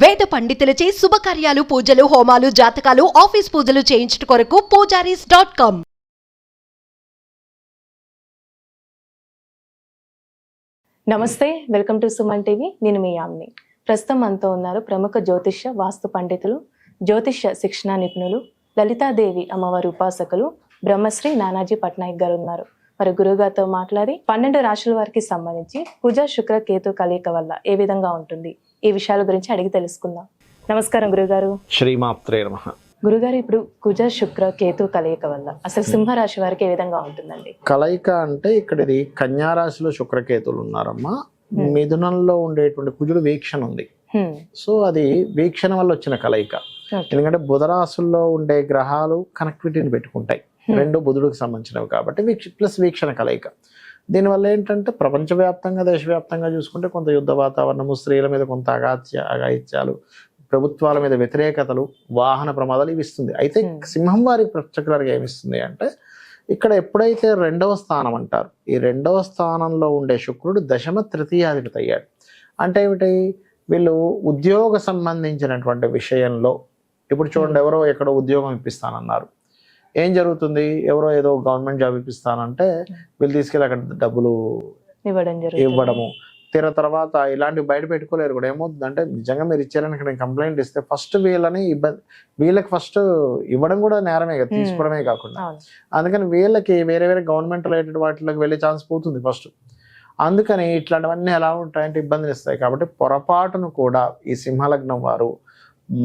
వేద పండితులచే శుభకార్యాలు పూజలు హోమాలు జాతకాలు ఆఫీస్ పూజలు చేయించుట కొరకు పూజారీస్.com. నమస్తే, వెల్కమ్ టు సుమన్ టీవీ. నేను మీ యామ్ని. ప్రస్తుతం మనతో ఉన్నారు ప్రముఖ జ్యోతిష్య వాస్తు పండితులు, జ్యోతిష్య శిక్షణ నిపుణులు, లలితాదేవి అమ్మవారి ఉపాసకులు బ్రహ్మశ్రీ నానాజీ పట్నాయక్ గారు ఉన్నారు. మరి గురుగారితో మాట్లాడి 12 రాశుల వారికి సంబంధించి కుజ శుక్ర కేతు కలయిక వల్ల ఏ విధంగా ఉంటుంది, ఈ విషయాల గురించి అడిగి తెలుసుకుందాం. నమస్కారం గురుగారు. శ్రీమాత్రే నమః. గురుగారు, ఇప్పుడు కుజ శుక్ర కేతు కలయిక వల్ల అసలు సింహరాశి వారికి ఏ విధంగా ఉంటుందండి? కలయిక అంటే ఇక్కడ ఇది కన్యా రాశిలో శుక్రకేతులు ఉన్నారమ్మా. మిథునంలో ఉండేటువంటి కుజుడు వీక్షణ ఉంది. సో అది వీక్షణ వల్ల వచ్చిన కలయిక. ఎందుకంటే బుధరాశుల్లో ఉండే గ్రహాలు కనెక్టివిటీని పెట్టుకుంటాయి. రెండు బుధుడికి సంబంధించినవి కాబట్టి ప్లస్ వీక్షణ కలయిక. దీనివల్ల ఏంటంటే ప్రపంచవ్యాప్తంగా దేశవ్యాప్తంగా చూసుకుంటే కొంత యుద్ధ వాతావరణము, స్త్రీల మీద కొంత అఘాయిత్యాలు, ప్రభుత్వాల మీద వ్యతిరేకతలు, వాహన ప్రమాదాలు ఇవి ఇస్తుంది. అయితే సింహం వారికి పర్టికులర్గా ఏమిస్తుంది అంటే ఇక్కడ ఎప్పుడైతే 2వ స్థానం అంటారు, ఈ 2వ స్థానంలో ఉండే శుక్రుడు దశమ తృతీయాధిపతి అయ్యాడు. అంటే ఏమిటి, వీళ్ళు ఉద్యోగ సంబంధించినటువంటి విషయంలో ఇప్పుడు చూడండి, ఎవరో ఎక్కడో ఉద్యోగం ఇప్పిస్తానన్నారు, ఏం జరుగుతుంది, ఎవరో ఏదో గవర్నమెంట్ జాబ్ ఇప్పిస్తానంటే వీళ్ళు తీసుకెళ్ళి అక్కడ డబ్బులు ఇవ్వడము, తర్వాత ఇలాంటివి బయట పెట్టుకోలేరు కూడా. ఏమవుతుందంటే నిజంగా మీరు ఇచ్చారని ఇక్కడ కంప్లైంట్ ఇస్తే ఫస్ట్ వీళ్ళని వీళ్ళకి ఫస్ట్ ఇవ్వడం కూడా నేరమే కదా, తీసుకోవడమే కాకుండా. అందుకని వీళ్ళకి వేరే వేరే గవర్నమెంట్ రిలేటెడ్ వాటిలోకి వెళ్ళే ఛాన్స్ పోతుంది ఫస్ట్. అందుకని ఇట్లాంటివన్నీ ఎలా ఉంటాయంటే ఇబ్బందులు ఇస్తాయి. కాబట్టి పొరపాటును కూడా ఈ సింహలగ్నం వారు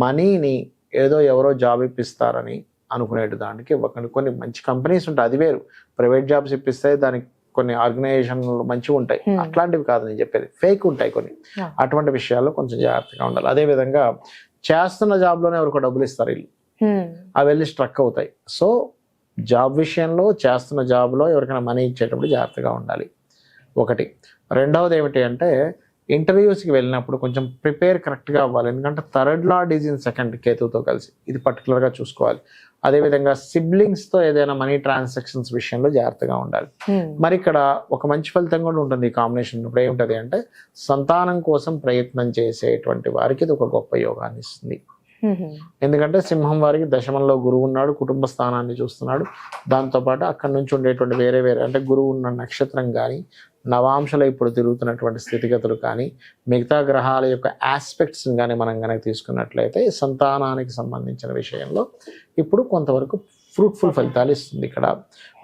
మనీని ఏదో ఎవరో జాబ్ ఇప్పిస్తారని అనుకునేటి దానికి ఇవ్వకండి. కొన్ని మంచి కంపెనీస్ ఉంటాయి, అది వేరు. ప్రైవేట్ జాబ్స్ ఇప్పిస్తాయి, దానికి కొన్ని ఆర్గనైజేషన్లు మంచిగా ఉంటాయి, అట్లాంటివి కాదు నేను చెప్పేది, ఫేక్ ఉంటాయి కొన్ని. అటువంటి విషయాల్లో కొంచెం జాగ్రత్తగా ఉండాలి. అదేవిధంగా చేస్తున్న జాబ్లోనే ఎవరికో డబ్బులు ఇస్తారు వీళ్ళు, అవి వెళ్ళి స్ట్రక్ అవుతాయి. సో జాబ్ విషయంలో చేస్తున్న జాబ్లో ఎవరికైనా మనీ ఇచ్చేటప్పుడు జాగ్రత్తగా ఉండాలి ఒకటి. రెండవది ఏమిటి అంటే ఇంటర్వ్యూస్కి వెళ్ళినప్పుడు కొంచెం ప్రిపేర్ కరెక్ట్గా అవ్వాలి. ఎందుకంటే third lord is in second కేతుతో కలిసి, ఇది పర్టికులర్గా చూసుకోవాలి. అదేవిధంగా సిబ్లింగ్స్తో ఏదైనా మనీ ట్రాన్సాక్షన్స్ విషయంలో జాగ్రత్తగా ఉండాలి. మరి ఇక్కడ ఒక మంచి ఫలితం కూడా ఉంటుంది ఈ కాంబినేషన్. ఇప్పుడు ఏమిటది అంటే సంతానం కోసం ప్రయత్నం చేసేటువంటి వారికి ఇది ఒక గొప్ప యోగాన్ని ఇస్తుంది. ఎందుకంటే సింహం వారికి దశమంలో గురువు ఉన్నాడు, కుటుంబ స్థానాన్ని చూస్తున్నాడు. దాంతోపాటు అక్కడి నుంచి ఉండేటువంటి వేరే వేరే అంటే గురువు ఉన్న నక్షత్రం కానీ, నవాంశలో ఇప్పుడు తిరుగుతున్నటువంటి స్థితిగతులు కానీ, మిగతా గ్రహాల యొక్క ఆస్పెక్ట్స్ కానీ మనం కనుక తీసుకున్నట్లయితే సంతానానికి సంబంధించిన విషయంలో ఇప్పుడు కొంతవరకు ఫ్రూట్ఫుల్ ఫలితాలు ఇస్తుంది. ఇక్కడ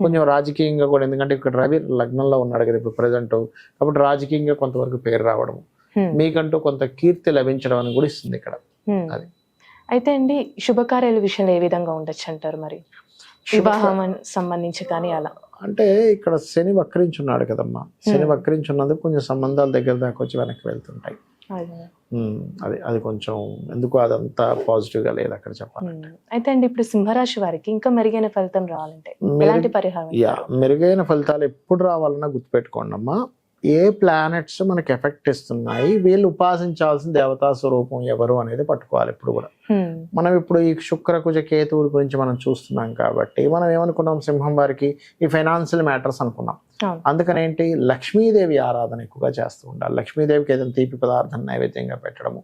కొంచెం రాజకీయంగా కూడా, ఎందుకంటే ఇక్కడ రవి లగ్నంలో ఉన్నాడు కదా ఇప్పుడు ప్రజెంట్, కాబట్టి రాజకీయంగా కొంతవరకు పేరు రావడం, మీకంటూ కొంత కీర్తి లభించడం అని కూడా ఇస్తుంది ఇక్కడ. అది అయితే అండి, శుభకార్యాల విషయంలో ఏ విధంగా ఉండొచ్చు అంటారు? మరి వివాహం సంబంధించి కానీ అలా అంటే ఇక్కడ శని వక్రించున్నాడు కదమ్మా. శని వక్రించున్నందుకు కొంచెం సంబంధాల దగ్గర దాకా వచ్చి వెనక్కి వెళ్తుంటాయి. అది కొంచెం ఎందుకు అదంతా పాజిటివ్ గా లేదు అక్కడ చెప్పాలంటే. అయితే అండి, ఇప్పుడు సింహరాశి వారికి ఇంకా మెరుగైన ఫలితం రావాలంటే ఎలాంటి పరిహారం? మెరుగైన ఫలితాలు ఎప్పుడు రావాలన్నా గుర్తుపెట్టుకోండి అమ్మా, ఏ ప్లానెట్స్ మనకి ఎఫెక్ట్ ఇస్తున్నాయి, వీళ్ళు ఉపాసించాల్సిన దేవతా స్వరూపం ఎవరు అనేది పట్టుకోవాలి ఎప్పుడు కూడా. మనం ఇప్పుడు ఈ శుక్ర కుజ కేతువుల గురించి మనం చూస్తున్నాం కాబట్టి మనం ఏమనుకున్నాం, సింహం వారికి ఈ ఫైనాన్షియల్ మ్యాటర్స్ అనుకున్నాం. అందుకని ఏంటి, లక్ష్మీదేవి ఆరాధన ఎక్కువగా చేస్తూ ఉండాలి. లక్ష్మీదేవికి ఏదైనా తీపి పదార్థం నైవేద్యంగా పెట్టడము,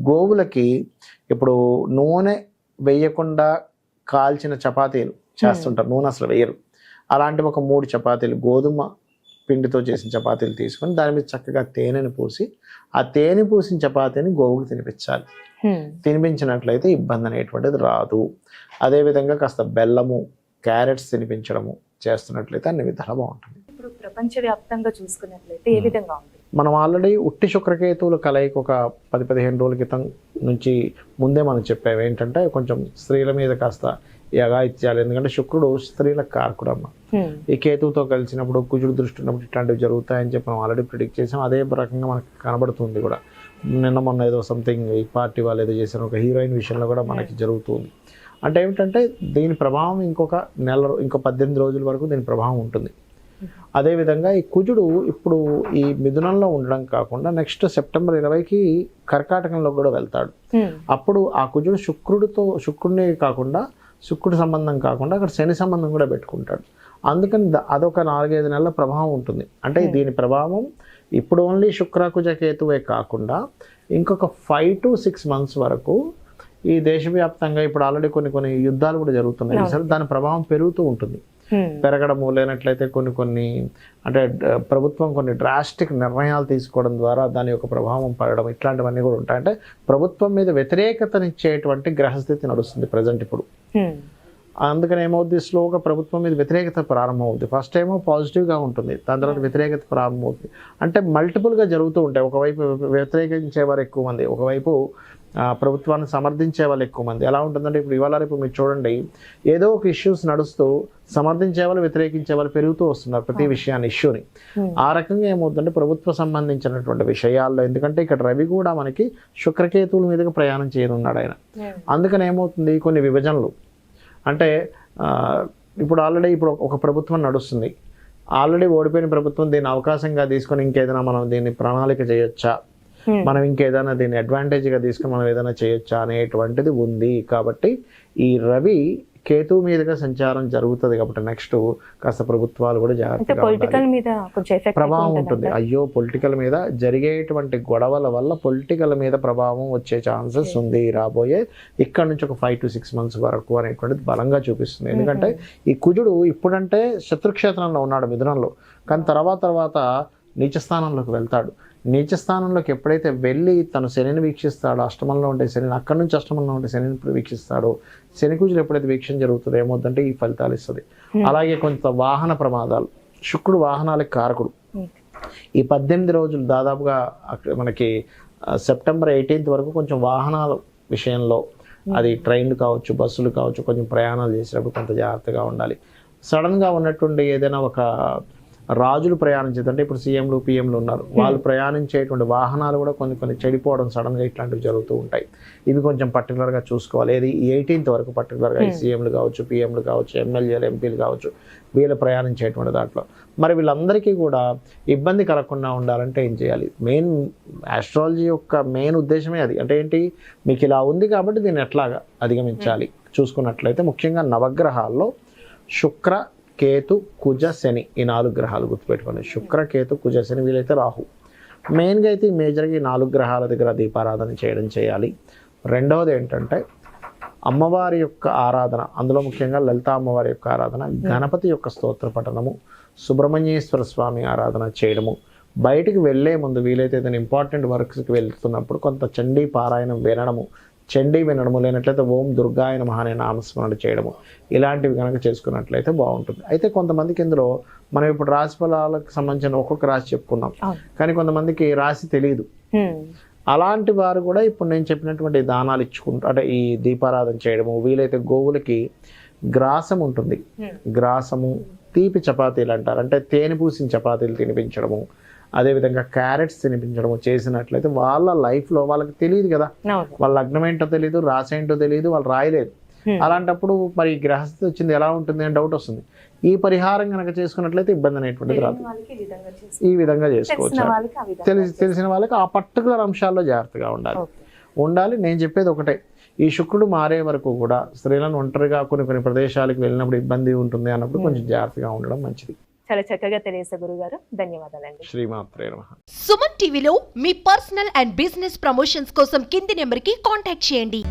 గోవులకి ఇప్పుడు నూనె వేయకుండా కాల్చిన చపాతీలు చేస్తుంటారు, నూనె అసలు వేయరు. అలాంటివి ఒక 3 చపాతీలు గోధుమ పిండితో చేసిన చపాతీలు తీసుకొని దాని మీద చక్కగా తేనెను పూసి, ఆ తేనె పూసిన చపాతీని గోవుకి తినిపించాలి. తినిపించినట్లయితే ఇబ్బంది అనేటువంటిది రాదు. అదేవిధంగా కాస్త బెల్లము, క్యారెట్స్ తినిపించడము చేస్తున్నట్లయితే అన్ని విధాలు బాగుంటుంది. ఇప్పుడు ప్రపంచవ్యాప్తంగా చూసుకున్నట్లయితే ఏ విధంగా ఉంది? మనం ఆల్రెడీ ఉట్టి శుక్రకేతువుల కలయిక ఒక 10-15 రోజుల క్రితం నుంచి ముందే మనం చెప్పాము. ఏంటంటే కొంచెం స్త్రీల మీద కాస్త ఈ అఘాయిత్యాలు, ఎందుకంటే శుక్రుడు స్త్రీలకు కారకుడమ్మ. ఈ కేతువుతో కలిసినప్పుడు కుజుడు దృష్టి ఉన్నప్పుడు ఇట్లాంటివి జరుగుతాయని చెప్పి మనం ఆల్రెడీ ప్రిడిక్ట్ చేసాం. అదే రకంగా మనకు కనబడుతుంది కూడా. మొన్న ఏదో సంథింగ్ ఈ పార్టీ వాళ్ళు ఏదో చేశారు, ఒక హీరోయిన్ విషయంలో కూడా మనకి జరుగుతుంది. అంటే ఏమిటంటే దీని ప్రభావం ఇంకో 18 రోజుల వరకు దీని ప్రభావం ఉంటుంది. అదేవిధంగా ఈ కుజుడు ఇప్పుడు ఈ మిథునంలో ఉండడం కాకుండా నెక్స్ట్ సెప్టెంబర్ 20కి కర్కాటకంలో కూడా వెళ్తాడు. అప్పుడు ఆ కుజుడు శుక్రుడిని కాకుండా, శుక్రుడి సంబంధం కాకుండా అక్కడ శని సంబంధం కూడా పెట్టుకుంటాడు. అందుకని అదొక 4-5 నెలల ప్రభావం ఉంటుంది. అంటే దీని ప్రభావం ఇప్పుడు ఓన్లీ శుక్ర కుజ కేతువే కాకుండా ఇంకొక 5 to 6 months వరకు ఈ దేశవ్యాప్తంగా ఇప్పుడు ఆల్రెడీ కొన్ని యుద్ధాలు కూడా జరుగుతున్నాయి సార్, దాని ప్రభావం పెరుగుతూ ఉంటుంది. పెరగడము లేనట్లయితే కొన్ని అంటే ప్రభుత్వం కొన్ని డ్రాస్టిక్ నిర్ణయాలు తీసుకోవడం ద్వారా దాని యొక్క ప్రభావం పడడం ఇట్లాంటివన్నీ కూడా ఉంటాయి. అంటే ప్రభుత్వం మీద వ్యతిరేకతనిచ్చేటువంటి గ్రహస్థితి నడుస్తుంది ప్రజెంట్ ఇప్పుడు. అందుకని ఏమవుద్ది, స్లోగా ప్రభుత్వం మీద వ్యతిరేకత ప్రారంభమవుద్ది. ఫస్ట్ ఏమో పాజిటివ్గా ఉంటుంది, దాని తర్వాత వ్యతిరేకత ప్రారంభమవుతుంది. అంటే మల్టిపుల్గా జరుగుతూ ఉంటాయి. ఒకవైపు వ్యతిరేకించే వారు ఎక్కువ మంది, ఒకవైపు ప్రభుత్వాన్ని సమర్థించే వాళ్ళు ఎక్కువ మంది. ఎలా ఉంటుందంటే ఇప్పుడు ఇవాళ రేపు మీరు చూడండి, ఏదో ఒక ఇష్యూస్ నడుస్తూ సమర్థించే వాళ్ళు వ్యతిరేకించే వాళ్ళు పెరుగుతూ వస్తున్నారు ప్రతి విషయాన్ని, ఇష్యూని. ఆ రకంగా ఏమవుతుందంటే ప్రభుత్వ సంబంధించినటువంటి విషయాల్లో, ఎందుకంటే ఇక్కడ రవి కూడా మనకి శుక్రకేతువుల మీదుగా ప్రయాణం చేయనున్నాడు ఆయన. అందుకని ఏమవుతుంది, కొన్ని విభజనలు అంటే ఇప్పుడు ఆల్రెడీ ఇప్పుడు ఒక ప్రభుత్వం నడుస్తుంది, ఆల్రెడీ ఓడిపోయిన ప్రభుత్వం దీన్ని అవకాశంగా తీసుకొని ఇంకేదైనా మనం దీన్ని ప్రణాళిక చేయొచ్చా, మనం ఇంకేదైనా దీన్ని అడ్వాంటేజ్గా తీసుకొని మనం ఏదైనా చేయొచ్చా అనేటువంటిది ఉంది. కాబట్టి ఈ రవి కేతు మీదుగా సంచారం జరుగుతుంది కాబట్టి నెక్స్ట్ కాస్త ప్రభుత్వాలు కూడా జాగ్రత్తగా ప్రభావం ఉంటుంది. అయ్యో పొలిటికల్ మీద జరిగేటువంటి గొడవల వల్ల పొలిటికల్ మీద ప్రభావం వచ్చే ఛాన్సెస్ ఉంది రాబోయే ఇక్కడ నుంచి ఒక 5 to 6 months వరకు అనేటువంటిది బలంగా చూపిస్తుంది. ఎందుకంటే ఈ కుజుడు ఇప్పుడంటే శత్రుక్షేత్రంలో ఉన్నాడు మిథునంలో, కానీ తర్వాత నీచస్థానంలోకి వెళ్తాడు. నీచస్థానంలోకి ఎప్పుడైతే వెళ్ళి తను శనిని వీక్షిస్తాడో, అష్టమంలో ఉండే శనిని, అక్కడి నుంచి అష్టమంలో ఉండే శనిని వీక్షిస్తాడో, శని కుజులు ఎప్పుడైతే వీక్షణ జరుగుతుందో ఏమవుతుందంటే ఈ ఫలితాలు ఇస్తుంది. అలాగే కొంత వాహన ప్రమాదాలు, శుక్రుడు వాహనాలకు కారకుడు. ఈ 18 రోజులు దాదాపుగా మనకి సెప్టెంబర్ 18th వరకు కొంచెం వాహనాల విషయంలో, అది ట్రైన్లు కావచ్చు, బస్సులు కావచ్చు, కొంచెం ప్రయాణాలు చేసేటప్పుడు కొంత జాగ్రత్తగా ఉండాలి. సడన్గా ఉన్నటువంటి ఏదైనా ఒక రాజులు ప్రయాణించేదంటే ఇప్పుడు సీఎంలు పిఎంలు ఉన్నారు, వాళ్ళు ప్రయాణించేటువంటి వాహనాలు కూడా కొన్ని చెడిపోవడం సడన్గా ఇట్లాంటివి జరుగుతూ ఉంటాయి. ఇవి కొంచెం పర్టికులర్గా చూసుకోవాలి. ఇది 18th వరకు పర్టికులర్గా సీఎంలు కావచ్చు, పిఎంలు కావచ్చు, ఎమ్మెల్యేలు ఎంపీలు కావచ్చు, వీళ్ళు ప్రయాణించేటువంటి దాంట్లో. మరి వీళ్ళందరికీ కూడా ఇబ్బంది కలగకుండా ఉండాలంటే ఏం చేయాలి? మెయిన్ ఆస్ట్రాలజీ యొక్క మెయిన్ ఉద్దేశమే అది. అంటే ఏంటి, మీకు ఇలా ఉంది కాబట్టి దీన్ని ఎట్లాగా అధిగమించాలి చూసుకున్నట్లయితే ముఖ్యంగా నవగ్రహాల్లో శుక్ర, కేతు, కుజ, శని, ఈ 4 గ్రహాలు గుర్తుపెట్టుకోండి. శుక్ర, కేతు, కుజ, శని, వీలైతే రాహు. మెయిన్గా అయితే మేజర్గా ఈ 4 గ్రహాల దగ్గర దీపారాధన చేయాలి. రెండవది ఏంటంటే అమ్మవారి యొక్క ఆరాధన, అందులో ముఖ్యంగా లలితా అమ్మవారి యొక్క ఆరాధన, గణపతి యొక్క స్తోత్ర పఠనము, సుబ్రహ్మణ్యేశ్వర స్వామి ఆరాధన చేయడము. బయటికి వెళ్ళే ముందు వీలైతే ఏదైనా ఇంపార్టెంట్ వర్క్స్కి వెళ్తున్నప్పుడు కొంత చండీ పారాయణం వినడము, చండీ వినడము, లేనట్లయితే ఓం దుర్గాయ నమః అనే నామస్మరణ చేయడము, ఇలాంటివి కనుక చేసుకున్నట్లయితే బాగుంటుంది. అయితే కొంతమందికి ఇందులో మనం ఇప్పుడు రాశి ఫలాలకు సంబంధించిన ఒక్కొక్క రాశి చెప్పుకున్నాం, కానీ కొంతమందికి రాశి తెలియదు. అలాంటి వారు కూడా ఇప్పుడు నేను చెప్పినటువంటి దానాలు ఇచ్చుకుంటూ, అంటే ఈ దీపారాధన చేయడము, వీలైతే గోవులకి గ్రాసం ఉంటుంది, గ్రాసము, తీపి చపాతీలు అంటారు, అంటే తేనె పూసిన చపాతీలు తినిపించడము, అదేవిధంగా క్యారెట్స్ తినిపించడము చేసినట్లయితే వాళ్ళ లైఫ్లో వాళ్ళకి తెలియదు కదా, వాళ్ళ లగ్నం ఏంటో తెలియదు, రాశి ఏంటో తెలియదు, వాళ్ళు రాయలేదు. అలాంటప్పుడు మరి గ్రహస్థితి వచ్చింది ఎలా ఉంటుంది అని డౌట్ వస్తుంది. ఈ పరిహారం కనుక చేసుకున్నట్లయితే ఇబ్బంది అనేటువంటిది రాదు. ఈ విధంగా చేసుకోవచ్చు. తెలిసిన వాళ్ళకి ఆ పర్టికులర్ అంశాల్లో జాగ్రత్తగా ఉండాలి. నేను చెప్పేది ఒకటే, ఈ శుక్రుడు మారే వరకు కూడా స్త్రీలను ఒంటరిగా కొన్ని ప్రదేశాలకు వెళ్ళినప్పుడు ఇబ్బంది ఉంటుంది అన్నప్పుడు కొంచెం జాగ్రత్తగా ఉండడం మంచిది. చాలా చక్కగా తెలియజేశారు గురుగారు, ధన్యవాదాలండి. శ్రీమాత్రే నమః. సుమన్ టీవీలో మీ పర్సనల్ అండ్ బిజినెస్ ప్రమోషన్స్ కోసం కింది నెంబర్కి కాంటాక్ట్ చేయండి.